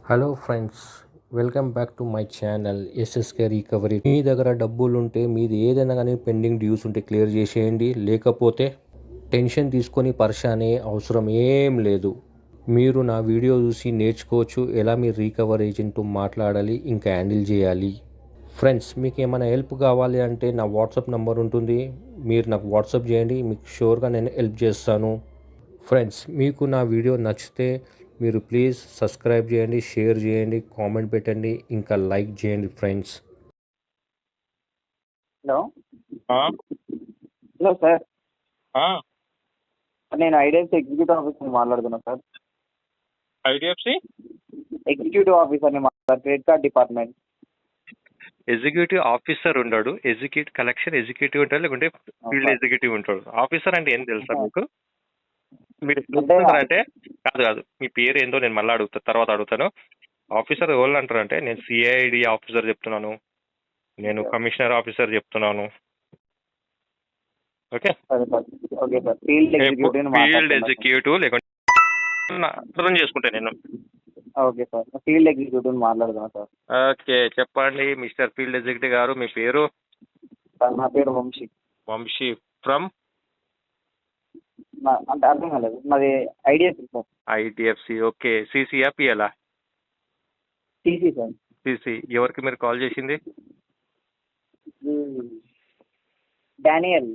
Hello friends, welcome back to my channel SSK recovery. మీ దగ్గర డబ్బులు ఉంటే మీది ఏదైనా కానీ పెండింగ్ డ్యూస్ ఉంటే క్లియర్ చేసేయండి. లేకపోతే టెన్షన్ తీసుకొని పరిశానే అవసరం ఏం లేదు. మీరు నా వీడియో చూసి నేర్చుకోవచ్చు ఎలా మీరు రికవరీ ఏజెంట్తో మాట్లాడాలి, ఇంకా హ్యాండిల్ చేయాలి. ఫ్రెండ్స్, మీకు ఏమైనా హెల్ప్ కావాలి అంటే నా వాట్సాప్ నెంబర్ ఉంటుంది. మీరు నాకు వాట్సాప్ చేయండి, మీకు షూర్గా నేను హెల్ప్ చేస్తాను. ఫ్రెండ్స్, మీకు నా వీడియో నచ్చితే మీరు ప్లీజ్ సబ్స్క్రైబ్ చేయండి, షేర్ చేయండి, కామెంట్ పెట్టండి, ఇంకా లైక్ చేయండి ఫ్రెండ్స్. హలో ఆ, హలో సార్, ఆ, నేను ఐడిఎఫ్సి ఎగ్జిక్యూటివ్ ఆఫీసర్ని మాట్లాడుతున్నా సార్. ఐడిఎఫ్సి ఎగ్జిక్యూటివ్ ఆఫీసర్ని మాట్లాడారు, credit card department. Executive officer ఉంటాడు, కలెక్షన్ ఎగ్జిక్యూటివ్ ఉంటాడు, లేకుంటే ఫీల్డ్ ఎగ్జిక్యూటివ్ ఉంటాడు. ఆఫీసర్ అంటే ఏం తెలుసా మీకు? మీరు అంటే కాదు కాదు, మీ పేరు ఏందో నేను మళ్ళీ తర్వాత అడుగుతాను. ఆఫీసర్ ఎవరు అంటారంటే, నేను సిఐడి ఆఫీసర్ చెప్తున్నాను, నేను కమిషనర్ ఆఫీసర్ చెప్తున్నాను. ఓకే, సరే sir, okay sir. Field executive లేకుంటే అర్థం చేసుకుంటే నేను. ఓకే సార్, ఫీల్డ్ ఎగ్జిక్యూటివ్ మాట్లాడుతున్నా సార్. ఓకే, చెప్పండి మిస్టర్ ఫీల్డ్ ఎగ్జిక్యూటివ్ గారు, మీ పేరు? సార్ నా పేరు వంశీ. వంశీ ఫ్రమ్ అంటే అర్థం కాలేదు, నాది ఐడిఎఫ్సి సార్. ఐడిఎఫ్సి. ఓకే, సిసియా పిఎలా? TC sir. సిసి. ఎవరికి మీరు కాల్ చేసింది? డానియల్.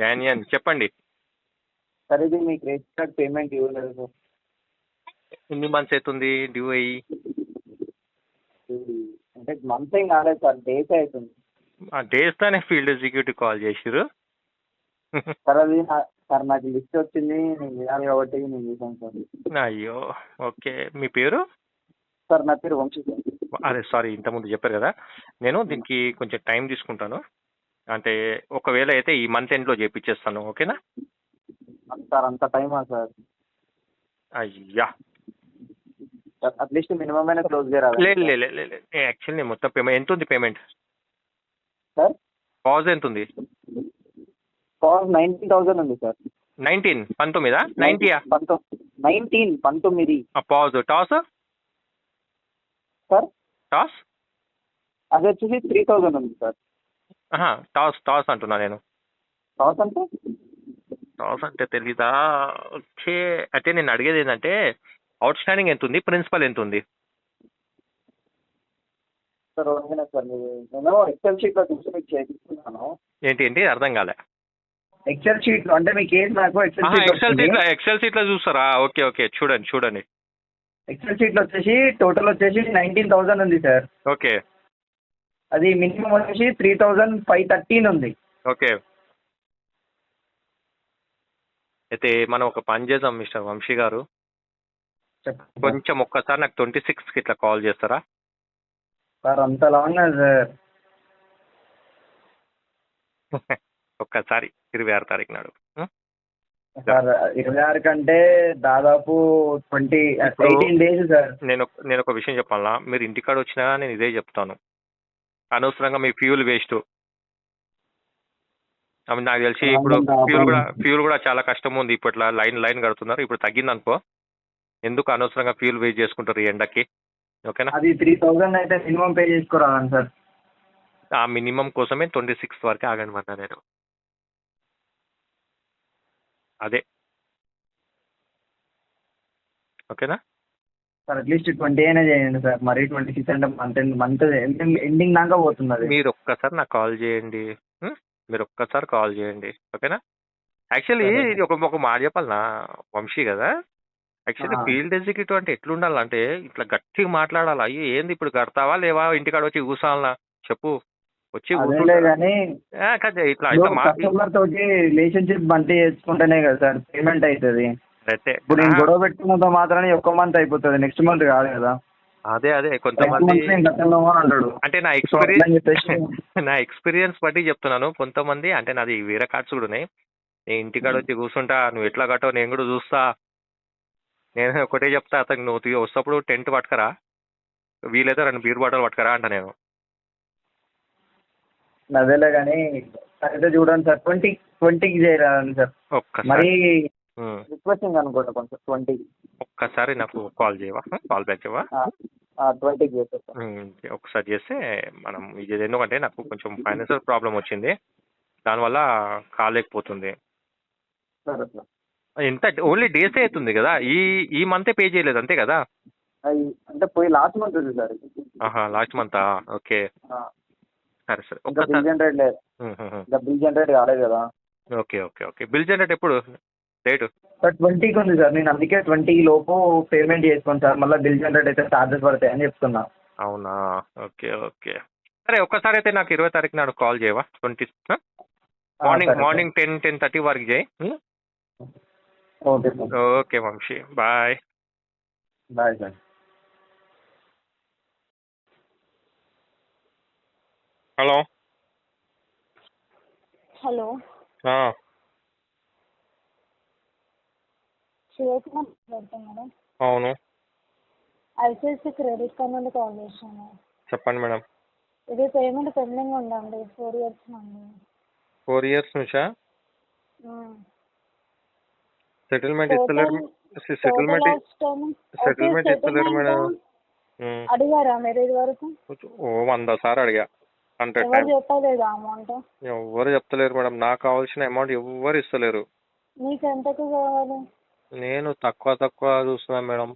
డానియన్, చెప్పండి. సార్, ఇది మీ క్రెడిట్ కార్డ్ పేమెంట్ ఇవ్వలేదు సార్. ఎన్ని మంత్స్ అవుతుంది డ్యూ అయ్యి? అంటే మంత్ ఏం కాలేదు సార్, డేస్ అవుతుంది. డేస్ తానే ఫీల్డ్ ఎగ్జిక్యూటివ్ కాల్ చేసిర్రు. సార్ అది సార్ నాకు లిస్ట్ వచ్చింది, నేను చేయాలి కాబట్టి నేను చేశాను సార్. అయ్యో, ఓకే. మీ పేరు? సార్ నా పేరు వంశీ సార్. అదే సారీ, ఇంతకుముందు చెప్పారు కదా. నేను దీనికి కొంచెం టైం తీసుకుంటాను. అంటే ఒకవేళ అయితే ఈ మంత్ ఎండ్లో చేపించేస్తాను, ఓకేనా? సార్ అంత టైమా సార్? అయ్యా, అట్లీస్ట్ మినిమం అయినా క్లోజ్ చేయరాదు. లేదు లేదు లేదు, యాక్చువల్లీ నేను మొత్తం పేమెంట్ ఎంత ఉంది? పేమెంట్ సార్ పాజ్ ఎంత ఉంది? కాస్ట్ 19,000 ఉంది sir. 19? 19? 90యా? 19. Pause. Toss sir toss అది వచ్చేసి 3,000 ఉంది సార్. టాస్ అంటున్నా నేను. కాస్ట్ అంటే టాస్ అంటే తెలీదా? ఓకే, అంటే నేను అడిగేది ఏంటంటే అవుట్ స్టాండింగ్ ఎంత ఉంది, ప్రిన్సిపల్ ఎంత ఉంది? సార్ ఓకేనా సార్, నేను ఎక్సెల్ షీట్లో చూసి మీకు చేపిస్తున్నాను. ఏంటి ఏంటి అర్థం కాలే. ఎక్సెల్ షీట్లో అంటే మీ కేసు నాకు ఎక్సెల్ షీట్లో చూస్తారా? ఓకే ఓకే, చూడండి. ఎక్సెల్ షీట్లో వచ్చేసి టోటల్ వచ్చేసి 19,000 ఉంది సార్. ఓకే, అది మినిమం వచ్చేసి 3,513 ఉంది. ఓకే. అయితే మనం ఒక పని చేద్దాం మిస్టర్ వంశీ గారు, చెప్పండి కొంచెం ఒక్కసారి నాకు 26కి ఇట్లా కాల్ చేస్తారా? సార్. అంత లాంగ్ సార్. ఒక్కసారి 26 తారీఖు నాడు. సార్ 26 కంటే దాదాపు 18 డేస్ సార్. నేను ఒక విషయం చెప్పాలా, మీరు ఇంటికాడ వచ్చినా నేను ఇదే చెప్తాను. అనవసరంగా మీ ఫ్యూల్ వేస్ట్. అవి నాకు తెలిసి ఇప్పుడు ఫ్యూల్ కూడా చాలా కష్టం ఉంది. ఇప్పట్లో లైన్ కడుతున్నారు, ఇప్పుడు తగ్గింది అనుకో. ఎందుకు అనవసరంగా ఫ్యూల్ వేస్ట్ చేసుకుంటారు ఈ ఎండకి? ఓకేనా? అది 3,000 అయితే మినిమం పే చేసుకోరాను సార్. ఆ మినిమం కోసమే 26 వరకు ఆగండి అన్నా నేను. అదే, ఓకేనా సార్? అట్లీస్ట్ 20 అయినా చేయండి సార్. మరీ 26 అంటే మంత్ ఎండింగ్ దాకా పోతుంది అది. మీరు ఒక్కసారి నాకు కాల్ చేయండి. ఓకేనా? యాక్చువల్లీ ఇది ఒక మాట చెప్పాలనా వంశీ కదా, యాక్చువల్లీ ఫీల్డ్ ఎగ్జిక్యూటివ్ అంటే ఎట్లుండాలంటే ఇట్లా గట్టిగా మాట్లాడాలా. అయ్యో ఏంది ఇప్పుడు కడతావా లేవా, ఇంటికాడ వచ్చి కూర్చోవాలనా చెప్పు? వచ్చి ఇట్లా కస్టమర్ తోటి రిలేషన్షిప్ బండి చేసుకుంటేనే కదా సార్ పేమెంట్ అవుతుంది. అయితే ఇప్పుడు నేను గొడవ పెట్టుకున్నంత మాత్రాన్ని ఒక్క మంత్ అయిపోతుంది, నెక్స్ట్ మంత్ కాదు కదా. అదే కొంతమంది అంటాడు. అంటే నా ఎక్స్పీరియన్స్ బట్టి చెప్తున్నాను. కొంతమంది అంటే నాది వేరే కార్డ్స్ కూడా ఉన్నాయి. నేను ఇంటికాడ వచ్చి కూర్చుంటా, నువ్వు ఎట్లా కట్టో నేను కూడా చూస్తా. నేను ఒకటే చెప్తా, అతను నువ్వు వస్తప్పుడు టెంట్ పట్టుకరా, వీలైతే 2 బీర్ బాటిల్ పట్టుకరా అంట నేను. అదేలే కానీ అయితే చూడండి సార్, 20కి చేయరాదండి సార్. మరి రిక్వెస్టింగ్ అనుకుంటా కొంచెం 20. ఒక్కసారి నాకు కాల్ చేయవా, కాల్ బ్యాక్ చేయవా? 20కి చేసేస్తా. ఒకసారి చేస్తే మనం ఇది, ఎందుకంటే నాకు కొంచెం ఫైనాన్షియల్ ప్రాబ్లం వచ్చింది, దానివల్ల కాలేకపోతుంది. సరే సార్. ఎంత ఓన్లీ డేసే అవుతుంది కదా, ఈ ఈ మంతే పే చేయలేదు అంతే కదా? అది అంటే పోయి లాస్ట్ మంత్ ఉంది సార్. ఆహా, లాస్ట్ మంతా? ఓకే, సరే సరే. ఇంకా బిల్ జనరేట్ లేదు, ఇంకా బిల్ జనరేట్ కాలేదు కదా. Okay okay okay. Bill generate ఎప్పుడు డేటు? సార్ 20కి ఉంది సార్. నేను అందుకే 20 లోపు పేమెంట్ చేసుకోండి సార్, మళ్ళీ బిల్ జనరేట్ అయితే ఛార్జెస్ పడతాయి అని చెప్తున్నా. అవునా, ఓకే ఓకే. సరే ఒక్కసారి అయితే నాకు 20 తారీఖు నాడు కాల్ చేయవా? 20 మార్నింగ్ 10-10:30 వరకు చేయి. Okay sir. Okay Vamsi, bye. Bye sir. Hello. Hello, ఆ, శివకుమార్ మాట్లాడుతున్నారా? అవును, ఐసిఐసి క్రెడిట్ కార్డ్ నుండి కాల్ చేశాను. చెప్పండి మేడం. ఇది పేమెంట్ పెండింగ్ ఉందండి 4 years నుండి. 4 years నుంచా? సెటిల్మెంట్ ఇస్తలేరు, సెటిల్మెంట్ ఇస్తలేరు మేడం. అడిగారా మీరు ఇది వరకు? 100 సార్లు అడిగా, 100 ఎవరు టైమ్స్. చెప్పలేదు అమౌంట్? ఎవరు చెప్తలేరు మేడం, నాకు కావాల్సిన అమౌంట్ ఎవరు ఇస్తలేరు. మీకు ఎంతకు కావాలి? నేను తక్కువ చూస్తున్నాను మేడం.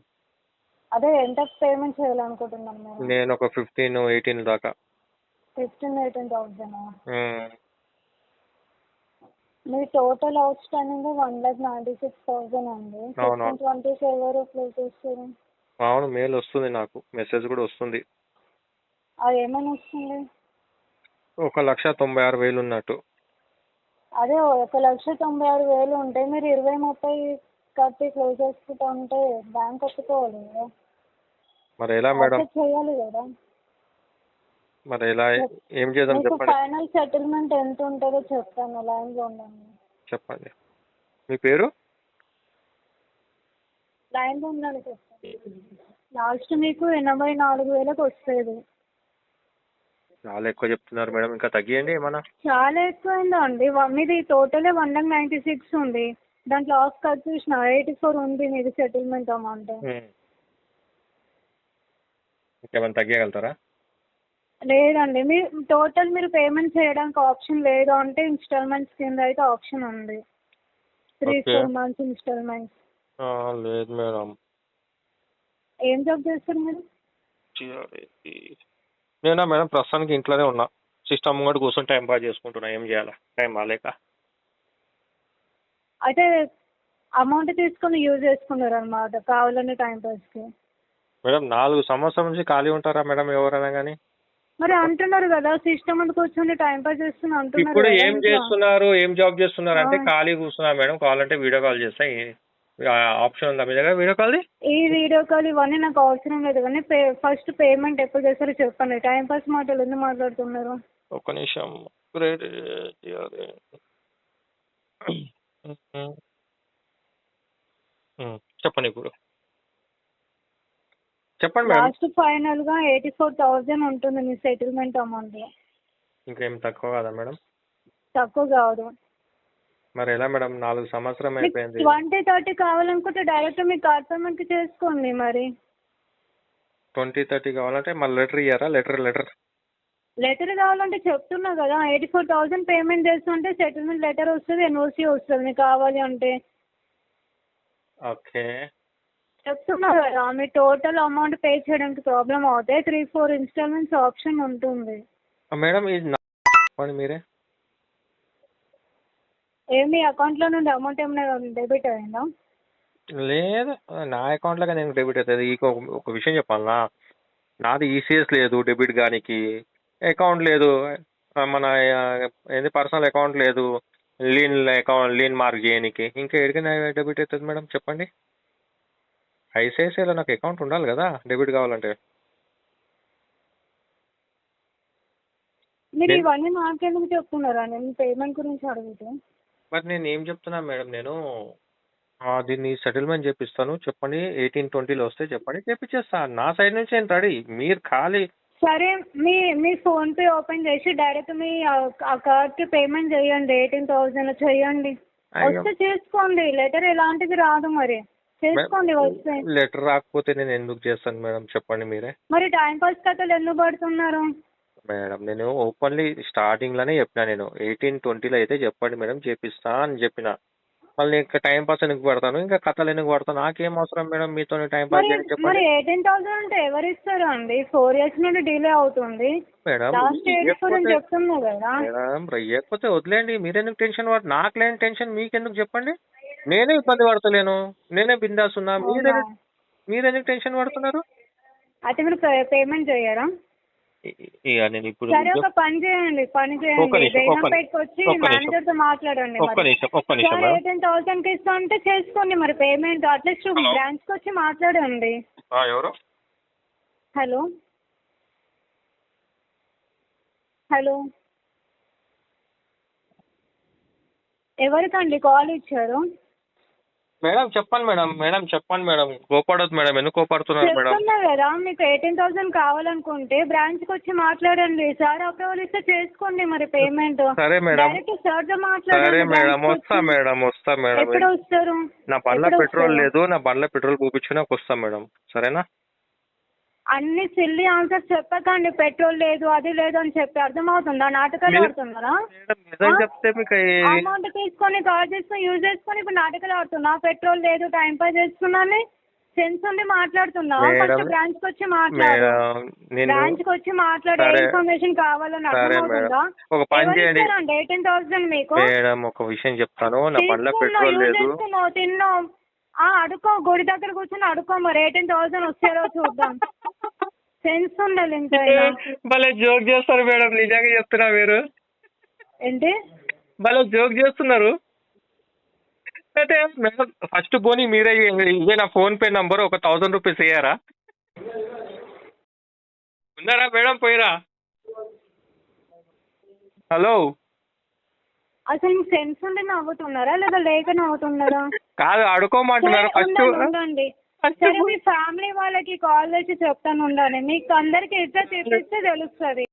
అదే ఎంత పేమెంట్ చేయాలనుకుంటున్నాను మీరు? నేను ఒక 15-18 దాకా. 15,000-18,000. మీ టోటల్ అవుట్ స్టాండింగ్ 1,96,000 అండి. 15-20 ఎవరు ప్లే చేస్తారు? అవును, మెయిల్ వస్తుంది, నాకు మెసేజ్ కూడా వస్తుంది. అది ఏమైనా వస్తుంది? 1,96,000 ఉన్నట్టు. అదే 1,96,000 ఉంటే మీరు 20-30 కట్టి క్లోజ్ చేసుకుంటా ఉంటే బ్యాంక్ ఒప్పుకోవాలి కదా. మరి ఎలా మేడం? చేయాలి కదా. మరి ఎలా, ఏం చేద్దాం మీకు చెప్పండి. ఫైనల్ సెటిల్మెంట్ ఎంత ఉంటుందో చెప్తాను, లైన్లో ఉండండి. చెప్పండి, మీ పేరు? లైన్లో ఉండాలి చెప్తాను. లాస్ట్ మీకు 84,000కి వస్తుంది. చాలా ఎక్కువ చెప్తున్నారు మేడం, ఇంకా తగ్గియండి ఏమన్నా. చాలా ఎక్కువైందా అండి? మీది టోటలే 1,96 ఉంది, దాంట్లో ఆఫ్ కట్ చూసిన 84 ఉంది మీది సెటిల్మెంట్ అమౌంట్. ఇంకేమైనా తగ్గగలుగుతారా? లేదండి, మీరు పేమెంట్ చేయడానికి ఆప్షన్ లేదు అంటే ఇన్స్టాల్మెంట్స్ కింద అయితే ఆప్షన్ ఉంది, 3-4 months ఇన్స్టాల్మెంట్స్. లేదు మేడం. ఏం జాబ్ చేస్తారు మీరు? నేనా మేడం, ప్రస్తుతానికి ఇంట్లోనే ఉన్నా, సిస్టమ్ కూడా కూర్చొని టైం పాస్ చేసుకుంటున్నా, ఏం చేయాలా టైం బాగాలేక. అయితే అమౌంట్ తీసుకొని యూజ్ చేసుకున్నారు అనమాట కావాలని టైం పాస్కి. మేడం 4 సంవత్సరాల నుంచి ఖాళీ ఉంటారా మేడం ఎవరైనా కానీ? మరి అంటున్నారు కదా సిస్టమ్ ముందు కూర్చొని టైం పాస్ చేస్తున్నా అంటున్నారు. ఇప్పుడు ఏం చేస్తున్నారు, ఏం జాబ్ చేస్తున్నారు అంటే ఖాళీ కూర్చున్నారు మేడం. కావాలంటే వీడియో కాల్ చేస్తా, ఆప్షన్ ఉందా మీ దగ్గర వీడియో కాల్ది? ఈ వీడియో కాల్ ఇవన్నీ నాకు అవసరం లేదు, కానీ ఫస్ట్ పేమెంట్ ఎప్పుడు చేస్తారో చెప్పండి. టైం పాస్ మాటలు ఎందుకు మాట్లాడుతున్నారు? ఒక్క నిమిషం. చెప్పండి ఇప్పుడు, చెప్పండి మేడం. లాస్ట్ ఫైనల్ గా 84,000 ఉంటుంది మీ సెటిల్మెంట్ అమౌంట్. ఇంకేం తక్కువ కాదా మేడం? తక్కువ కాదు. మరి ఎలా మేడం, 4 సంవత్సరం అయిపోయింది. 20-30 కావాలనుకుంటే డైరెక్ట్ మీ కార్డ్ పేమెంట్ చేసుకోండి. మరి 20-30 కావాలంటే మళ్ళీ లెటర్ ఇయ్యారా? లెటర్ కావాలంటే చెప్తున్నా కదా, 84,000 పేమెంట్ చేస్తుంటే సెటిల్మెంట్ లెటర్ వస్తుంది, ఎన్ఓసి వస్తుంది మీకు కావాలి అంటే. ఓకే, చెప్తున్నా కదా, మీ టోటల్ అమౌంట్ పే చేయడానికి ప్రాబ్లం అవుతాయి, 3-4 ఇన్స్టాల్మెంట్స్ ఆప్షన్ ఉంటుంది. మేడం ఇది మీరే మీ అకౌంట్లో నుండి అమౌంట్ ఏమైనా డెబిట్ అయిందా? లేదు, నా అకౌంట్లోకి నేను డెబిట్ అవుతుంది. ఒక విషయం చెప్పాలనా, నాది ఈసీఎస్ లేదు డెబిట్ గానికి, అకౌంట్ లేదు, మన ఏంది పర్సనల్ అకౌంట్ లేదు, లీన్ మార్క్ చేయడానికి, ఇంకా ఎడికైనా డెబిట్ అవుతుంది మేడం చెప్పండి. ఐసిఐసిఐలో నాకు అకౌంట్ ఉండాలి కదా డెబిట్ కావాలంటే. మీరు ఇవన్నీ నాకెందుకు చెప్తున్నారా? నేను పేమెంట్ గురించి అడిగితే. మరి నేను ఏం చెప్తున్నా మేడం, నేను దీన్ని సెటిల్మెంట్ చేపిస్తాను, చెప్పండి 18-20లో వస్తే చెప్పండి, చేపించేస్తా. నా సైడ్ నుంచి నేను రెడీ, మీరు ఖాళీ. సరే, మీ ఫోన్పే ఓపెన్ చేసి డైరెక్ట్ మీ ఆ కార్డ్కి పేమెంట్ చేయండి, 18,000 చేయండి. అయ్యో వస్తే చేసుకోండి, లెటర్ ఎలాంటిది రాదు మరి, చేసుకోండి వస్తే. లెటర్ రాకపోతే నేను ఎందుకు చేస్తాను మేడం చెప్పండి మీరే. మరి టైం పాస్ కథలు ఎందుకు పడుతున్నారు? మేడం నేను ఓపెన్లీ స్టార్టింగ్ లోనే చెప్పిన, నేను 18-20లో అయితే చెప్పండి మేడం చేపిస్తా అని చెప్పిన. మళ్ళీ ఇంకా టైం పాస్ ఎందుకు పడతాను, ఇంకా కథలు ఎందుకు పడతాను, నాకేం అవసరం మేడం మీతో టైం పాస్ మరి చేయని చెప్పండి. మరి 18,000 అంటే ఎవరు ఇస్తారు అండి? 4 years నుండి డిలే అవుతుంది. మేడం లాస్ట్ ఇయర్ ఇవ్వకపోతే చెప్తున్నా కదా. మేడం ఇవ్వకపోతే వదిలేండి, మీరెందుకు టెన్షన్ పడ, నాకు లేని టెన్షన్ మీకెందుకు చెప్పండి. నేనే ఇబ్బంది పడతలేను, నేనే బిందాస్ ఉన్నా, మీరెందుకు టెన్షన్ పడుతున్నారు. అయితే మీరు పేమెంట్ చేయరా? ఇక నేను ఇప్పుడు సరే ఒక పని చేయండి, బేగంపేటకి వచ్చి మేనేజర్ తో మాట్లాడండి. ఒక్క నిమిషం సరే 18,000 కి ఇస్తా అంటే చేసుకోండి మరి పేమెంట్, అట్లీస్ట్ బ్రాంచ్ కి వచ్చి మాట్లాడండి. ఎవరు హలో హలో ఎవరికండి కాల్ ఇచ్చారు? మేడం చెప్పండి మేడం, మేడం చెప్పండి మేడం, కోపడదు మేడం, ఎందుకు కోపడుతున్నారు మేడం. చెప్తున్నా కదా, మీకు 18,000 కావాలనుకుంటే బ్రాంచ్ కి వచ్చి మాట్లాడండి. సార్ అప్రూవల్ ఇస్తే చేసుకోండి మరి పేమెంట్. సరే మేడం, డైరెక్ట్ సార్ తో సరే మాట్లాడండి. మేడం, వస్తా మేడం. ఎప్పుడు వస్తారు? నా బండ్ల పెట్రోల్ లేదు, నా బండ్ల పెట్రోల్ చూపించి నాకు వస్తా మేడం, సరేనా. అన్ని సిల్లీ ఆన్సర్స్ చెప్పకండి, పెట్రోల్ లేదు అది లేదు అని చెప్పి. అర్థమవుతుందా? నాటకాలు ఆడుతున్నారా? నిజం చెప్తే మీకు అమౌంట్ తీసుకొని కాల్ చేసుకొని యూజ్ చేసుకొని ఇప్పుడు నాటకాలు ఆడుతున్నా. పెట్రోల్ లేదు టైం పాస్ చేస్తున్నాను, సెన్స్ ఉండి మాట్లాడుతున్నా. ఫస్ట్ బ్రాంచ్ కి వచ్చి మాట్లాడు, బ్రాంచ్ కి వచ్చి మాట్లాడే ఇన్ఫర్మేషన్ కావాలని. అర్థమవుతుందా? ఒక పని చేయండి 18,000 మీకు. మేడం ఒక విషయం చెప్తాను, నా బండ్ల పెట్రోల్ లేదు. తిన్నావు అడుకో, గుడి దగ్గర కూర్చొని అడుకో మరి 18,000 వచ్చారో చూద్దాం. సెన్స్ ఉండాలి ఇంతైనా. భలే జోక్ చేస్తారు మేడం, నిజంగా చెప్తున్నా మీరు. ఏంటి భలే జోక్ చేస్తున్నారు. అయితే మేడం ఫస్ట్ పోనీ మీరే ఇదే నా ఫోన్ పే నంబర్, ఒక 1,000 రూపీస్ వేయరా? ఉన్నారా మేడం, పోయిరా. హలో అసలు మీకు సెన్స్ ఉండి నవ్వుతున్నారా లేదా లేక నవ్వుతున్నారా? కాదు అడుకోమంటున్నారు ఫస్ట్. ఉండండి, సరే మీ ఫ్యామిలీ వాళ్ళకి కాల్ చేసి చెప్తాను ఉండండి. మీకు అందరికి ఇస్తే చూపిస్తే తెలుస్తుంది.